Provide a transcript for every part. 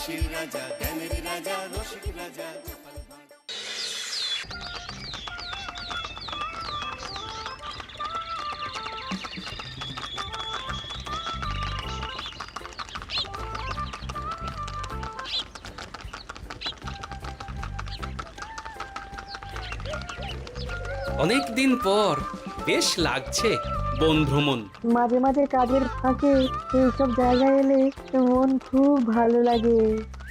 হাসির রাজা, জ্ঞানের রাজা, রসিক রাজা। অনেক দিন পর বেশ লাগছে বন ভ্রমণ। মাঝে মাঝে কাজের ফাঁকে এইসব জায়গায় এলে মন খুব ভালো লাগে।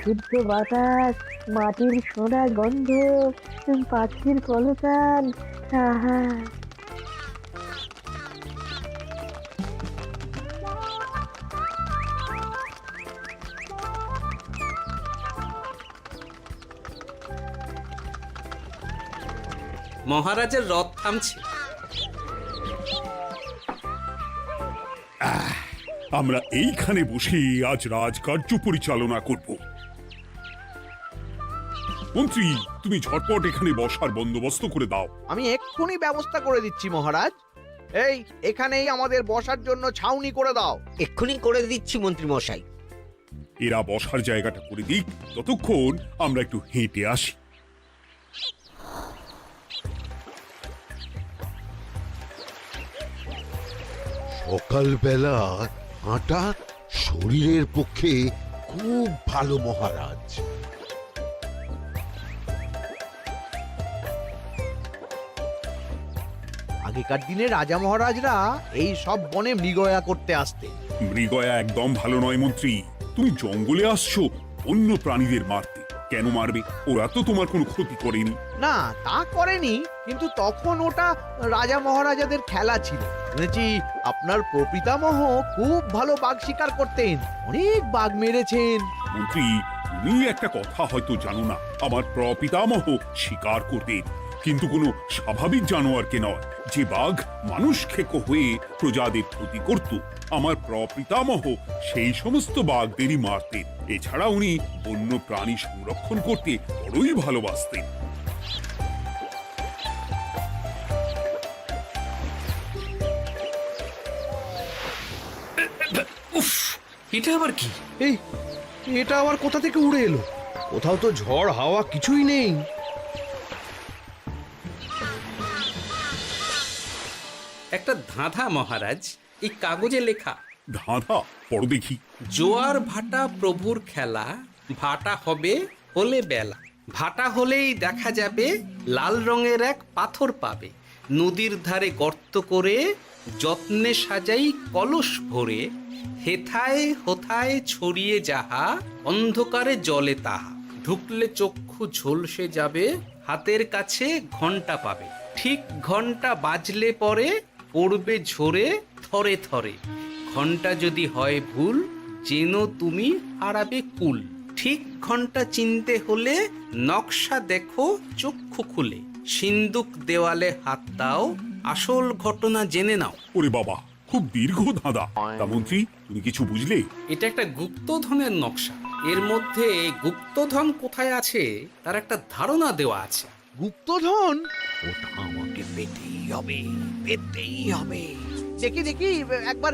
শুদ্ধ বাতাস, মাটির সোনা গন্ধ, পাখির কলতান, আহা। মহারাজের রথ থামছে। আমরা এইখানে বসে আজ রাজকার্য পরিচালনা করব। মন্ত্রী, তুমি ঝটপট এখানে বসার বন্দোবস্ত করে দাও। আমি এক্ষুনি ব্যবস্থা করে দিচ্ছি মহারাজ। এই এখানেই আমাদের বসার জন্য ছাউনি করে দাও। এক্ষুনি করে দিচ্ছি মন্ত্রী মশাই। এরা বসার জায়গাটা করে দিক, ততক্ষণ আমরা একটু হেঁটে আসি। সকালবেলা হাঁটা শরীরের পক্ষে খুব ভালো মহারাজ। আগেকার দিনে রাজা মহারাজরা এই সব বনে মৃগয়া করতে আসতেন। মৃগয়া একদম ভালো নয় মন্ত্রী। তুমি জঙ্গলে আসছো অন্য প্রাণীদের মারতে। কেন মারবে? ওরা তো তোমার কোনো ক্ষতি করেনি। না, তা করেনি, কিন্তু তখন ওটা রাজা মহারাজাদের খেলা ছিল। শুনেছি আপনার প্রপিতামহ খুব ভালো বাঘ শিকার করতেন, অনেক বাঘ মেরেছেন। মন্ত্রী, তুমি একটা কথা হয়তো জানো না। আমার প্রপিতামহ শিকার করতেন, কিন্তু কোনো স্বাভাবিক জানোয়ারকে নয়। যে বাঘ মানুষ খেকো হয়ে প্রজাদের ক্ষতি করত, আমার প্রপিতামহ সেই সমস্ত বাঘদেরই মারতেন। এছাড়া উনি বন্য প্রাণী সংরক্ষণ করতে বড়ই ভালোবাসতেন। উফ, এটা আবার কি? এই এটা আবার কোথা থেকে উড়ে এলো? কোথাও তো ঝড় হাওয়া কিছুই নেই। একটা ধাঁধা মহারাজ, এই কাগজে লেখা। ধাঁধা? পড়ো দেখি। জোয়ার ভাটা প্রভুর খেলা, ভাটা হবে হলে বেলা। ভাটা হলেই দেখা যাবে লাল রঙের এক পাথর পাবে। নদীর ধারে গর্ত করে যত্নে সাজাই কলস ভরে। হেথায় হোথায় ছড়িয়ে যাহা, অন্ধকারে জলে তাহা। ঢুকলে চক্ষু ঝলসে যাবে, হাতের কাছে ঘন্টা পাবে। ঠিক ঘন্টা বাজলে পরে পড়বে ঝরে থরে থরে। ঘন্টা যদি হয় ভুল, যেন তুমি হারাবে কুল। ঠিক ঘন্টা চিনতে হলে নকশা দেখো চক্ষু খুলে। সিন্দুক দেওয়ালে হাত দাও, আসল ঘটনা জেনে নাও। ওরে বাবা, খুব দীর্ঘ ধাঁধা। তা মন্ত্রী, তুমি কিছু বুঝলে? এটা একটা গুপ্তধনের নকশা। এর মধ্যে গুপ্তধন কোথায় আছে তার একটা ধারণা দেওয়া আছে। গুপ্তধন? ওটা আমাকে পেতেই হবে, পেতেই হবে। দেখি দেখি, একবার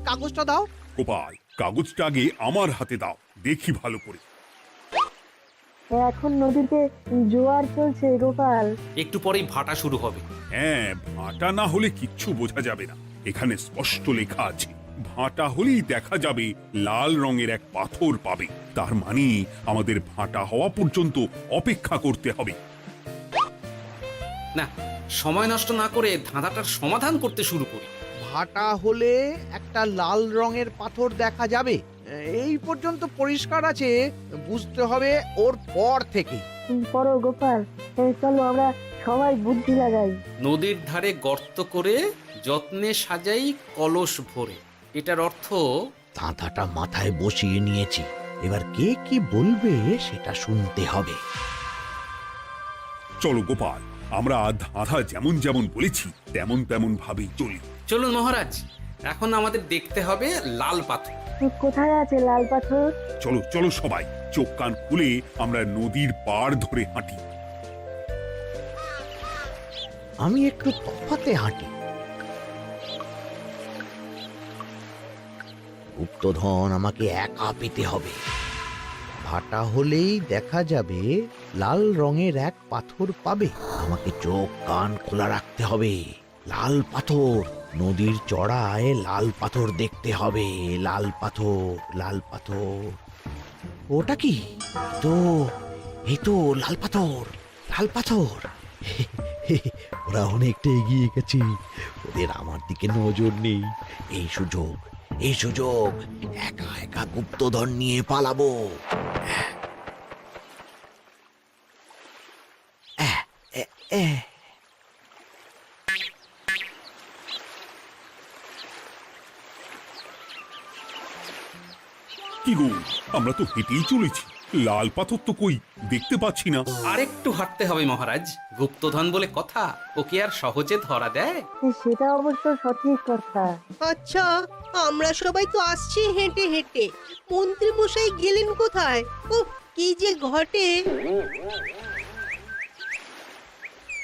কাগজটা দাও। গোপাল, কাগজটা আগে আমার হাতে দাও, দেখি ভালো করে। এখন নদীতে জোয়ার চলছে গোপাল। একটু পরেই ভাটা শুরু হবে। হ্যাঁ, ভাটা না হলে কিচ্ছু বোঝা যাবে না। এখানে স্পষ্ট লেখা আছে, ভাটা হলেই দেখা যাবে লাল রঙের এক পাথর পাবে। তার মানে আমাদের ভাটা হওয়া পর্যন্ত অপেক্ষা করতে হবে। না, সময় নষ্ট না করে ধাঁধাটার সমাধান করতে শুরু করি। ভাটা হলে একটা লাল রঙের পাথর দেখা যাবে, এই পর্যন্ত পরিষ্কার আছে। বুঝতে হবে ওর পর থেকে। পড়ো গোপাল, চলো আমরা সবাই বুদ্ধি লাগাই। নদীর ধারে গর্ত করে যত্নে সাজাই কলস ভরে। এটার অর্থ, ধাঁধাটা মাথায় বসিয়ে নিয়েছি, এবার কে কি বলবে সেটা শুনতে হবে। চলো গোপাল, আমরা ধাঁধা যেমন যেমন বলেছি তেমন তেমন ভাবেই চলি। চলুন মহারাজ, এখন আমাদের দেখতে হবে লাল পাথর। কোথায় আছে লাল পাথর? চলো চলো সবাই, চোখ কান খুলে আমরা নদীর পাড় ধরে হাঁটি। আমি একটু তফাতে হাঁটি। গুপ্তধন আমাকে একা পেতে হবে। ভাটা হলেই দেখা যাবে লাল রঙের এক পাথর পাবে। আমাকে চোখ কান খোলা রাখতে হবে। লাল পাথর, নদীর চড়ায় লাল পাথর দেখতে হবে। লাল পাথর, লাল পাথর। ওটা কি? এই তো লাল পাথর, লাল পাথর। ওরা অনেকটা এগিয়ে গেছে, ওদের আমার দিকে নজর নেই। এই সুযোগ, এই সুযোগ, একা একা গুপ্তধন নিয়ে পালাবো। কি গো, আমরা তো হেঁটেই চলেছি, লাল পাথর তো কই দেখতে পাচ্ছি না। আরেকটু হাঁটতে হবে মহারাজ, গুপ্তধন বলে কথা, ওকে আর সহজে ধরা দেয়? সেটা অবশ্য সঠিক কথা। আচ্ছা, আমরা সবাই তো আসছি হেঁটে হেঁটে, মন্ত্রী মশাই গেলেন কোথায়? ও কি যে ঘটে!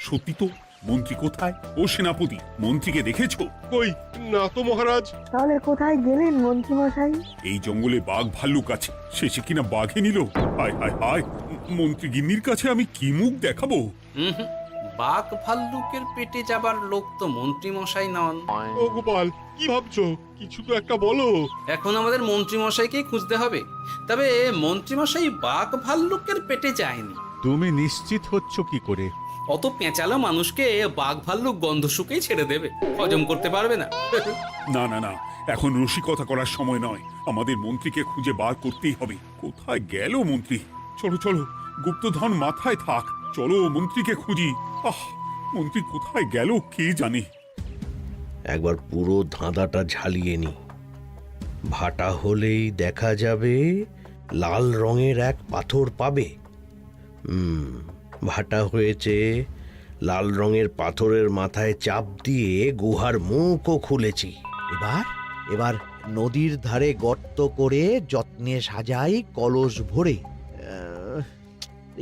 সত্যি তো, মন্ত্রী কোথায়? ও সেনাপতি, মন্ত্রীকে দেখেছো? কই না তো মহারাজ। তাহলে কোথায় গেলেন মন্ত্রী মশাই? এই জঙ্গলে বাঘ ভাল্লুক আছে, শেষে কিনা বাঘে নিল। হায় হায় হায়, মন্ত্রী গিন্নির কাছে আমি কি মুখ দেখাবো? হুম, বাঘ ভাল্লুকের পেটে যাবার লোক তো মন্ত্রী মশাই নন। ও গোপাল, কি ভাবছো? কিছু তো একটা বলো। এখন আমাদের মন্ত্রী মশাইকেই খুঁজতে হবে। তবে মন্ত্রী মশাই বাঘ ভাল্লুকের পেটে যায়নি। তুমি নিশ্চিত হচ্ছ কি করে? অত পেঁচালো মানুষকে বাঘ ভাল্লুক গন্ধ শুকেই ছেড়ে দেবে, হজম করতে পারবে না। না না না, এখন রসিকতা করার সময় নয়, আমাদের মন্ত্রীকে খুঁজে বার করতেই হবে। কোথায় গেল মন্ত্রী? চলো চলো, গুপ্তধন মাথায় থাক, চলো মন্ত্রীকে খুঁজি। আহ, মন্ত্রী কোথায় গেল কে জানে। একবার পুরো ধাঁধাটা ঝালিয়ে নি। ভাটা হলেই দেখা যাবে লাল রঙের এক পাথর পাবে। ভাটা হয়েছে, লাল রঙের পাথরের মাথায় চাপ দিয়ে গুহার মুখও খুলেছি। এবার নদীর ধারে গর্ত করে যত্নে সাজাই কলস ভরে।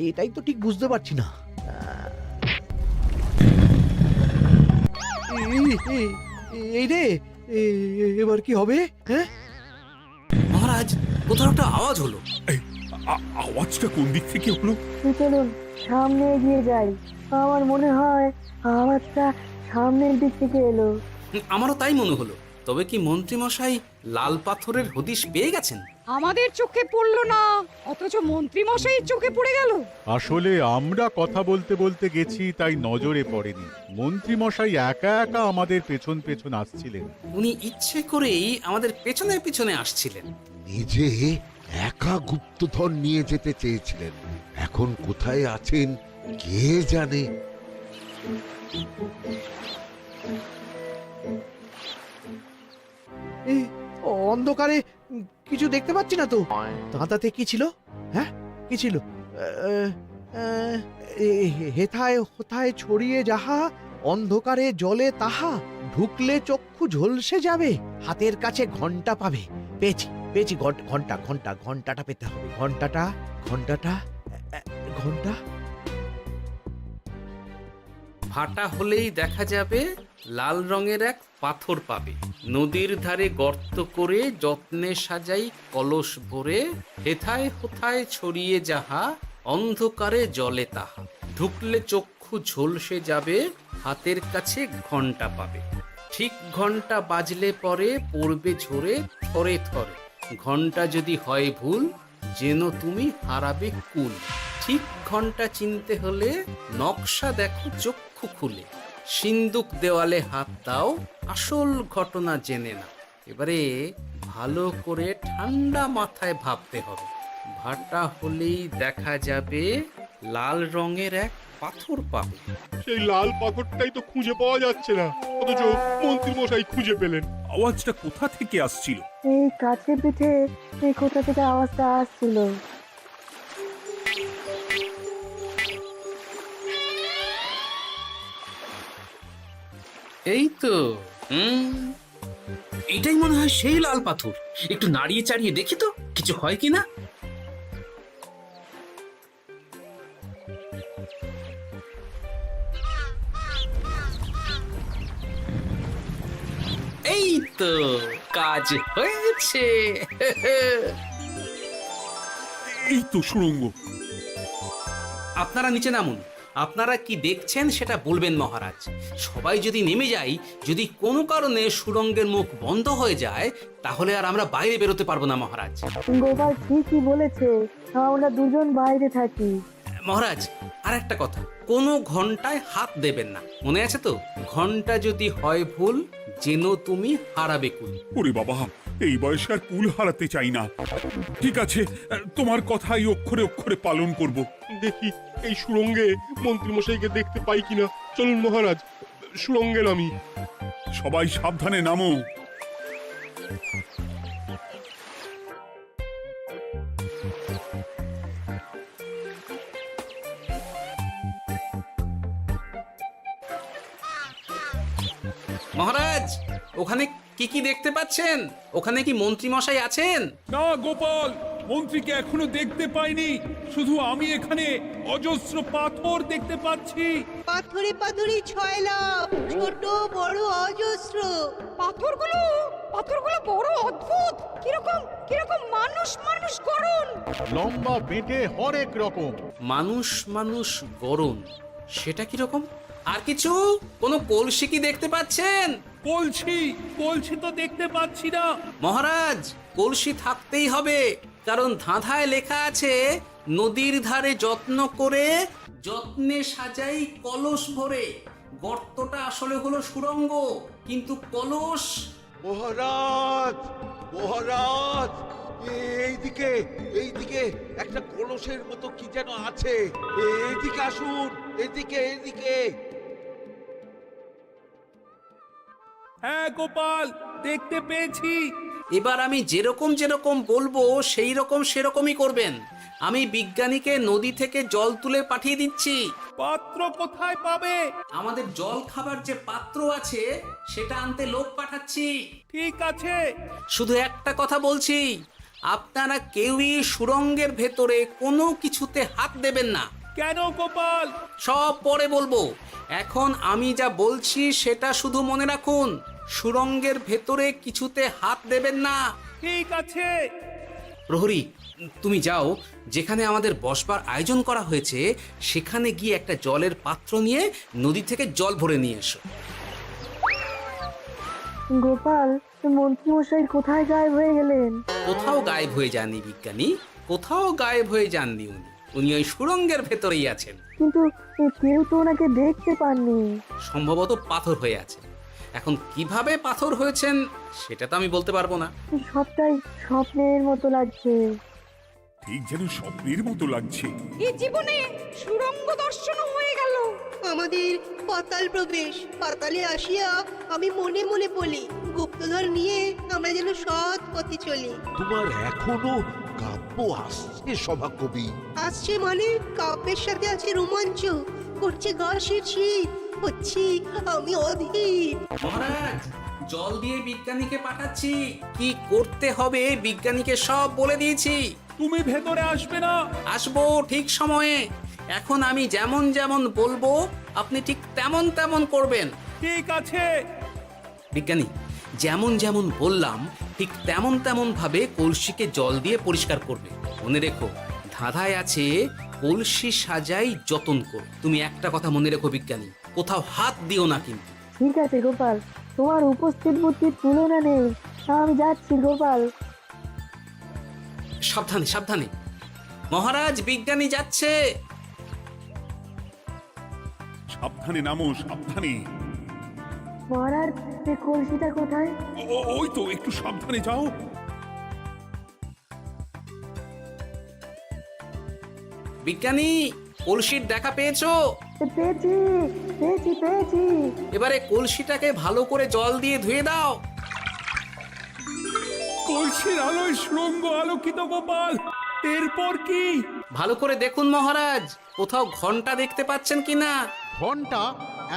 এটাই তো ঠিক বুঝতে পারছি না। এই রে, এবার কি হবে? হ্যাঁ মহারাজ, কোথাও একটা আওয়াজ হলো। আওয়াজটা কোন দিক থেকে হলো? চলুন সামনে এগিয়ে যাই। আমার মনে হয় আওয়াজটা সামনের দিক থেকে এলো। আমারও তাই মনে হলো। তবে কি মন্ত্রী মশাই লাল পাথরের হদিশ পেয়ে গেছেন? আমাদের চোখে পড়লো না, অথচ মন্ত্রী মশাইয়ের চোখে পড়ে গেল। আসলে আমরা কথা বলতে বলতে গেছি, তাই নজরে পড়েনি। মন্ত্রী মশাই একা একা আমাদের পেছন পেছন আসছিলেন। উনি ইচ্ছে করেই আমাদের পেছনে পেছনে আসছিলেন। নিজে একা গুপ্তধন নিয়ে যেতে চেয়েছিলেন, এখন কোথায় আছেন কে জানে। অন্ধকারে কিছু দেখতে পাচ্ছি না তো। দাঁতাতে কি ছিল? হ্যাঁ, কি ছিল? হেথায় হোথায় ছড়িয়ে যাহা, অন্ধকারে জলে তাহা, ঢুকলে চক্ষু ঝলসে যাবে, হাতের কাছে ঘন্টা পাবে। পেয়েছি পেয়েছি, ঘন্টা ঘন্টা ঘন্টাটা পেতে হবে। ঘন্টাটা ঘন্টাটা ঘন্টা। ভাটা হলেই দেখা যাবে লাল রঙের এক পাথর পাবে। নদীর ধারে গর্ত করে যত্নে সাজাই কলস ভরে, হেথায় হোথায় ছড়িয়ে যাহা, অন্ধকারে জলে তাহা, ঢুকলে চক্ষু ঝলসে যাবে, হাতের কাছে ঘন্টা পাবে। ঠিক ঘন্টা বাজলে পরে পড়বে ঝরে থরে থরে, ঘন্টা যদি হয় ভুল যেন তুমি হারাবে কুল। ঠিক ঘন্টা চিনতে হলে নকশা দেখো চক্ষু খুলে, সিন্দুক দেওয়ালে হাত দাও, আসল ঘটনা জেনে না। এবারে ভালো করে ঠান্ডা মাথায় ভাবতে হবে। ভাটা হলেই দেখা যাবে লাল রঙের এক পাথর পাবে। সেই লাল পাথরটাই তো খুঁজে পাওয়া যাচ্ছে না, অথচ মন্ত্রী মশাই খুঁজে পেলেন। আওয়াজটা কোথা থেকে আসছিল? এই কাছে পিঠে এই কোথা থেকে আওয়াজটা আসছিল। এই তো, এটাই মনে হয় সেই লাল পাথর। একটু নাড়িয়ে চাড়িয়ে দেখি তো কিছু হয় কিনা। এই তো, কাজ হয়েছে। এই তো সুড়ঙ্গ। আপনারা নিচে নামুন। আপনারা কি দেখছেন সেটা বলবেন মহারাজ। সবাই যদি নেমে যাই, যদি কোনো কারণে সুড়ঙ্গের মুখ বন্ধ হয়ে যায়, তাহলে আর আমরা বাইরে বেরোতে পারবো না মহারাজ। গোপাল ঠিকই বলেছে, আমরা দুজন বাইরে থাকি। মহারাজ, আর একটা কথা, কোনো ঘন্টায় হাত দেবেন না, মনে আছে তো? ঘন্টা যদি হয় ভুল, যেন তুমি হারাবে কুল। ওরে বাবা, এই বয়সে আর কুল হারাতে চাই না। ঠিক আছে, তোমার কথাই অক্ষরে অক্ষরে পালন করব। দেখি এই সুরঙ্গে মন্ত্রী মশাইকে দেখতে পাই কিনা। চলুন মহারাজ, সুরঙ্গে নামি। সবাই সাবধানে নামো। মহারাজ, ওখানে কি কি দেখতে পাচ্ছেন? ওখানে কি মন্ত্রী মশাই আছেন? না গোপাল, মন্ত্রীকে এখনো দেখতে পাইনি। শুধু আমি এখানে অজস্র পাথর দেখতে পাচ্ছি। পাথরে পাথরে ছয় লাভ, ছোট বড় অজস্র। পাথরগুলো বড় অদ্ভুত, কিরকম কিরকম মানুষ মানুষ গড়ন। লম্বা বেঁটে হরেক রকম। মানুষ মানুষ গরম, সেটা কি রকম? আর কিছু? কোনো কলসি কি দেখতে পাচ্ছেন? কলসি তো দেখতে পাচ্ছি না। মহারাজ, কলসি থাকতেই হবে, কারণ ধাঁধায় লেখা আছে, নদীর ধারে যত্ন করে যত্নে সাজাই কলস ভরে। গর্তটা আসলে হলো সুড়ঙ্গ, কিন্তু কলস। মহারাজ, মহারাজ, এইদিকে এইদিকে একটা কলসের মতো কি যেন আছে। এইদিকে আসুন, এদিকে এদিকে। হ্যাঁ গোপাল, দেখতে পেয়েছি। এবার আমি যেরকম যেরকম বলবো সেই রকম সেরকমই করবেন। আমি বিজ্ঞানীকে নদী থেকে জল তুলে পাঠিয়ে দিচ্ছি। পাত্র কোথায় পাবে? আমাদের জল খাবার যে পাত্র আছে সেটা আনতে লোক পাঠাচ্ছি। ঠিক আছে। শুধু একটা কথা বলছি, আপনারা কেউই সুড়ঙ্গের ভেতরে কোনো কিছুতে হাত দেবেন না। কেন গোপাল? সব পরে বলবো, এখন আমি যা বলছি সেটা শুধু মনে রাখুন। সুড়ঙ্গের ভেতরে কিছুতে হাত দেবেন না। ঠিক আছে। প্রহরী, তুমি যাও, যেখানে আমাদের বসবার আয়োজন করা হয়েছে সেখানে গিয়ে একটা জলের পাত্র নিয়ে নদী থেকে জল ভরে নিয়ে এসো। গোপাল, মন্ত্রী মশাই কোথায় গায়েব হয়ে গেলেন? কোথাও গায়েব হয়ে যাননি বিজ্ঞানী, কোথাও গায়েব হয়ে যাননি উনি। উনি ওই সুড়ঙ্গের ভেতরেই আছেন। কিন্তু কেউ তো ওনাকে দেখতে পাননি। সম্ভবত পাথর হয়ে আছে। এখন কিভাবে পাথর হয়েছেন সেটা তো আমি বলতে পারবো না। সবটাই স্বপ্নের মতো লাগছে। ঠিক যেন স্বপ্নের মতো লাগছে। এই জীবনে সুরঙ্গ দর্শন হয়ে গেল। আমাদের পাতাল প্রবেশ। পাতালে আসিয়া আমি মনে মনে বলি, গুপ্তধর নিয়ে আমরা যেন সৎ পথে চলি। তোমার এখনো কাব্য আসছে সভাকবি? আসছে মানে কাব্যের সাথে আছে রোমাঞ্চ, করছে গা শীত, হচ্ছি আমি অধীর। মহারাজ, জল দিয়ে বিজ্ঞানীকে পাঠাচ্ছি। কি করতে হবে বিজ্ঞানীকে সব বলে দিয়েছি। তুমি ভেতরে আসবে না? আসবো ঠিক সময়ে। এখন আমি যেমন যেমন বলবো আপনি ঠিক তেমন তেমন করবেন। ঠিক আছে। বিজ্ঞানী, যেমন যেমন বললাম ঠিক তেমন তেমন ভাবে কলসিকে জল দিয়ে পরিষ্কার করবে। মনে রেখো, ধাঁধায় আছে কলসি সাজাই যতন কর। তুমি একটা কথা মনে রেখো বিজ্ঞানী, কোথাও হাত দিও না কিন্তু। ঠিক আছে গোপাল, তোমার উপস্থিত বুদ্ধির তুলনা নেই। আমি যাচ্ছি গোপাল। সাবধানে সাবধানে। মহারাজ, বিজ্ঞানী যাচ্ছে। সাবধানে নামো, সাবধানে। মহারাজ, এই কলসিটা কোথায়? ওই তো, একটু সাবধানে যাও। বিজ্ঞানী, কলসির দেখা পেয়েছো? পেয়েছি পেয়েছি পেয়েছি। এবারে কলসিটাকে ভালো করে জল দিয়ে ধুয়ে দাও। কলসির আলোয় সুড়ঙ্গ আলোকিত গোপাল। এরপর কি? ভালো করে দেখুন মহারাজ, কোথাও ঘন্টা দেখতে পাচ্ছেন কিনা? ঘন্টা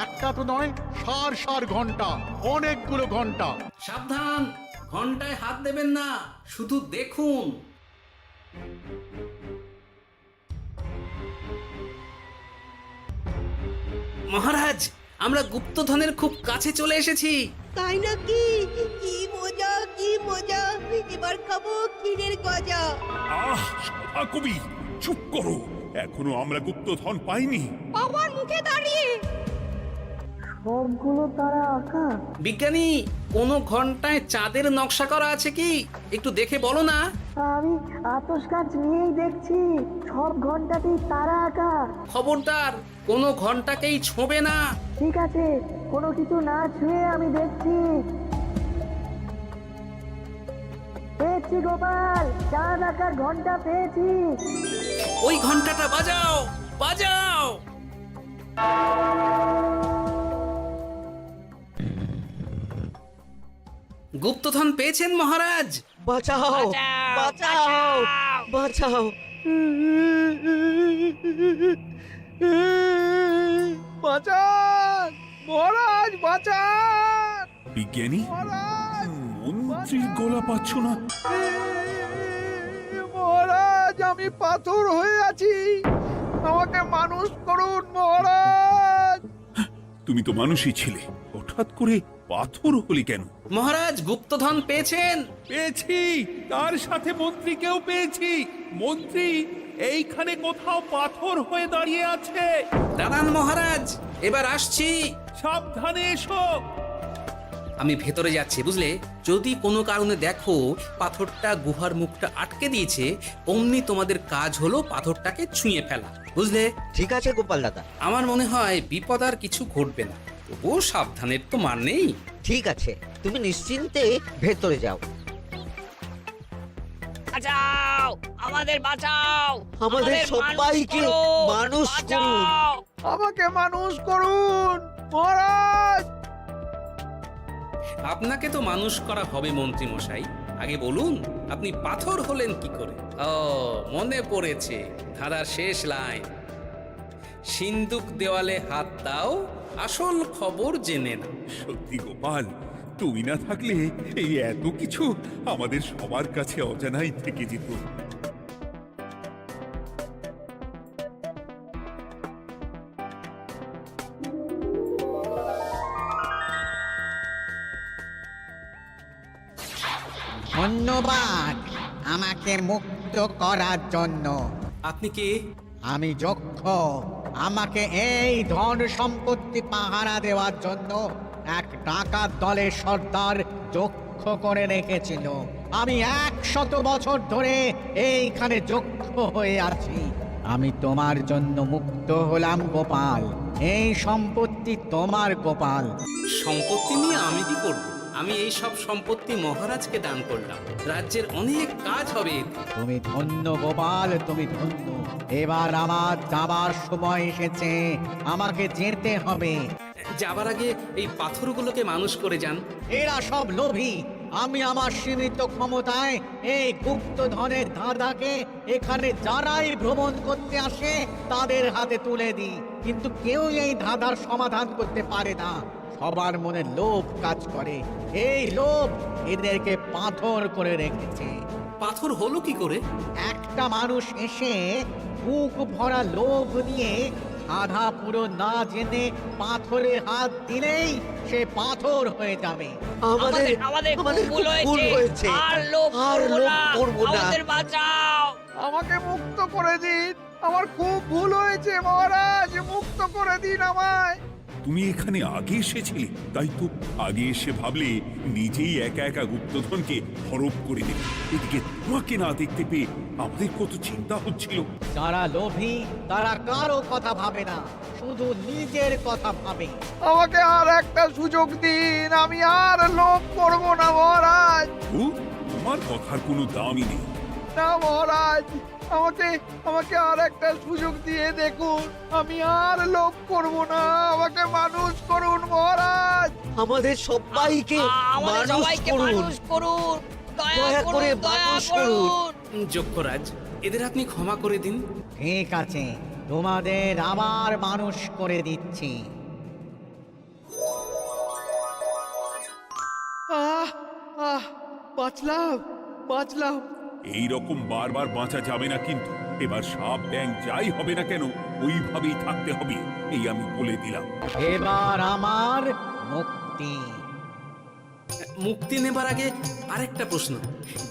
একটা তো নয়, সার সার ঘন্টা, অনেকগুলো ঘন্টা। সাবধান, ঘন্টায় হাত দেবেন না, শুধু দেখুন। মহারাজ, আমরা গুপ্তধনের খুব কাছে চলে এসেছি। তাই নাকি? কি মজা কি মজা! এবার খাবো ক্ষীরের গজা। আহ, কথা কবি, চুপ করো। এখনো আমরা গুপ্তধন পাইনি। বাবার মুখে দাঁড়িয়ে সবগুলো তারা আঁকা। বিজ্ঞানী, কোনো ঘন্টায় চাঁদের নকশা করা আছে কি? একটু দেখে বলো না। আমি আতস কাজ নিয়েই দেখছি, সব ঘন্টাতেই তারা আঁকা। খবরদার, কোনো ঘন্টাকেই ছোঁবে না। ঠিক আছে, কোনো কিছু না ছুঁয়ে আমি দেখছি। পেয়েছি গোপাল, চাঁদ আঁকার ঘন্টা পেয়েছি। ওই ঘন্টাটা বাজাও, বাজাও। গুপ্তধন পেয়েছেন মহারাজ? বাঁচাও, বাঁচাও, বাঁচাও। বাঁচান মহারাজ, বাঁচান বিজ্ঞানী, মহারাজ, মন্ত্রীর গলা পাচ্ছ না? মহারাজ, আমি পাথর হয়ে আছি, আমাকে মানুষ করুন মহারাজ। তুমি তো মানুষই ছিলে, হঠাৎ করে পাথর হলি কেন? মহারাজ, গুপ্তধন পেয়েছেন? পেয়েছি, তার সাথে মন্ত্রীকেও পেয়েছি। মন্ত্রী এইখানে কোথাও পাথর হয়ে দাঁড়িয়ে আছে। দাঁড়ান মহারাজ, এবার আসছি। সাবধানে এসো। আমি ভেতরে যাচ্ছি, বুঝলে? যদি কোনো কারণে দেখো পাথরটা গুহার মুখটা আটকে দিয়েছে, অমনি তোমাদের কাজ হলো পাথরটাকে ছুঁয়ে ফেলা, বুঝলে? ঠিক আছে গোপাল দাদা। আমার মনে হয় বিপদ আর কিছু ঘটবে না, তবুও সাবধানের তো মান নেই। ঠিক আছে, তুমি নিশ্চিন্তে ভেতরে যাও। বাঁচাও, আমাদের বাঁচাও, আমাদের সবাইকে মানুষ করুন। আমাকে মানুষ করুন মহারাজ। আপনাকে তো মানুষ করা হবে মন্ত্রী মশাই। আগে বলুন, আপনি পাথর হলেন কি করে? ও, মনে পড়েছে, ধারার শেষ লাইন, সিন্দুক দেওয়ালে হাত দাও, আসল খবর জেনে না। সত্যি গোপাল, তুমি না থাকলে এই এত কিছু আমাদের সবার কাছে অজানাই থেকে যেত। ধন্যবাদ আমাকে মুক্ত করার জন্য। আপনি কে? আমি যক্ষ। আমাকে এই ধন সম্পত্তি পাহারা দেওয়ার জন্য এক ডাকাত দলের সর্দার যক্ষ করে রেখেছিল। আমি 100 বছর ধরে এইখানে যক্ষ হয়ে আছি। আমি তোমার জন্য মুক্ত হলাম গোপাল। এই সম্পত্তি তোমার গোপাল। সম্পত্তি নিয়ে আমি কি করব? আমি এই সব সম্পত্তি মহারাজকে দান করলাম, রাজ্যের অনেক কাজ হবে। তুমি ধন্য গোপাল, তুমি ধন্য। এবার আমার যাবার সময় এসেছে, আমাকে যেতে হবে। যাবার আগে এই পাথরগুলোকে মানুষ করে যান। এরা সব লোভী। আমি আমার সীমিত ক্ষমতায় এই গুপ্তধনের ধাঁধাকে এখানে যারাই ভ্রমণ করতে আসে তাদের হাতে তুলে দিই, কিন্তু কেউ এই ধাঁধার সমাধান করতে পারে না। সবার মনে লোভ কাজ করে, এই লোভ এদেরকে পাথর করে রেখেছে। পাথর হলো কি করে? একটা মানুষ এসে বুক ভরা লোভ নিয়ে আধা পুরো না জেনে পাথরে হাত দিলেই সে পাথর হয়ে যাবে। আমাদের ভুল হয়েছে, আর লোভ করবো না, আমাদের বাঁচাও। আমাকে মুক্ত করে দিন, আমার খুব ভুল হয়েছে মহারাজ, মুক্ত করে দিন আমায়। তুমি এখানে আগে এসেছিলে, তাই তো আগে এসে ভাবলে নিজেই একা একা গুপ্তধনকে হরপ করে দেবে। এদিকে তোমাকে না দেখতে পেয়ে আমাদের কত চিন্তা হচ্ছিল। যারা লোভী তারা কারো কথা ভাবে না, শুধু নিজের কথা ভাবে। আমাকে আর একটা সুযোগ দিন, আমি আর লোভ করব না মহারাজ। ও, তোমার কথার কোনো দামই নেই। না মহারাজ, আমাকে আর একটা সুযোগ দিয়ে দেখুন, আমি আর লোভ করব না, আমাকে মানুষ করুন মহারাজ। আমাদের সবাইকে মানুষ করুন, দয়া করে মানুষ করুন। যক্ষরাজ, এদের আপনি ক্ষমা করে দিন। ঠিক আছে, তোমাদের আবার মানুষ করে দিচ্ছি। বাঁচলাম। এই রকম বারবার বাঁচা যাবে না কিন্তু। এবার সাপ ব্যাং যাই হবে না কেন, ওইভাবেই থাকতে হবে, এই আমি বলে দিলাম। এবার আমার মুক্তি। মুক্তি নেবার আগে আরেকটা প্রশ্ন,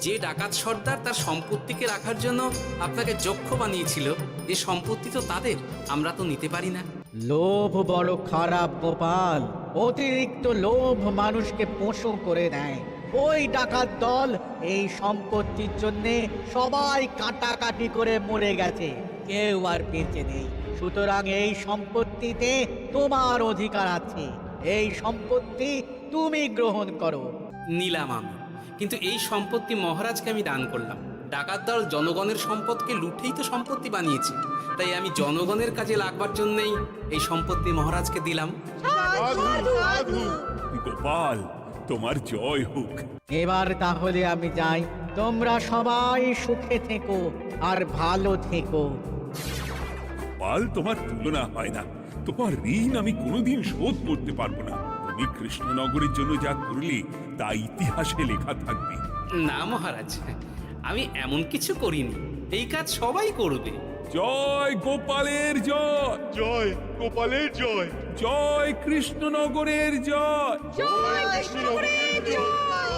যে ডাকাত সর্দার তার সম্পত্তিকে রাখার জন্য আপনাকে যক্ষ বানিয়েছিল, এই সম্পত্তি তো তাদের, আমরা তো নিতে পারি না। লোভ বড় খারাপ গোপাল, অতিরিক্ত লোভ মানুষকে পশু করে দেয়। ওই ডাকাত দল এই সম্পত্তির জন্য সবাই কাটাকাটি করে মরে গেছে, কেউ আর বেঁচে নেই। সুতরাং এই সম্পত্তিতে তোমার অধিকার আছে, এই সম্পত্তি তুমি গ্রহণ করো। নিলাম আমি, কিন্তু এই সম্পত্তি মহারাজকে আমি দান করলাম। ডাকাত দল জনগণের সম্পদকে লুঠেই তো সম্পত্তি বানিয়েছে, তাই আমি জনগণের কাজে লাগবার জন্যই এই সম্পত্তি মহারাজকে দিলাম। গোপাল, তোমার জয় হোক। এবার তাহলে আমি যাই, তোমরা সবাই সুখে থেকো আর ভালো থেকো। গোপাল, তোমার তুলনা হয় না। তোমার ঋণ আমি কোনোদিন শোধ করতে পারবো না। তুমি কৃষ্ণনগরের জন্য যা করলে তা ইতিহাসে লেখা থাকবে। না মহারাজ, আমি এমন কিছু করিনি, এই কাজ সবাই করবে। জয় গোপালের জয়, জয় গোপালের জয়, জয় কৃষ্ণনগরের জয়। জয় কৃষ্ণনগরের জয়।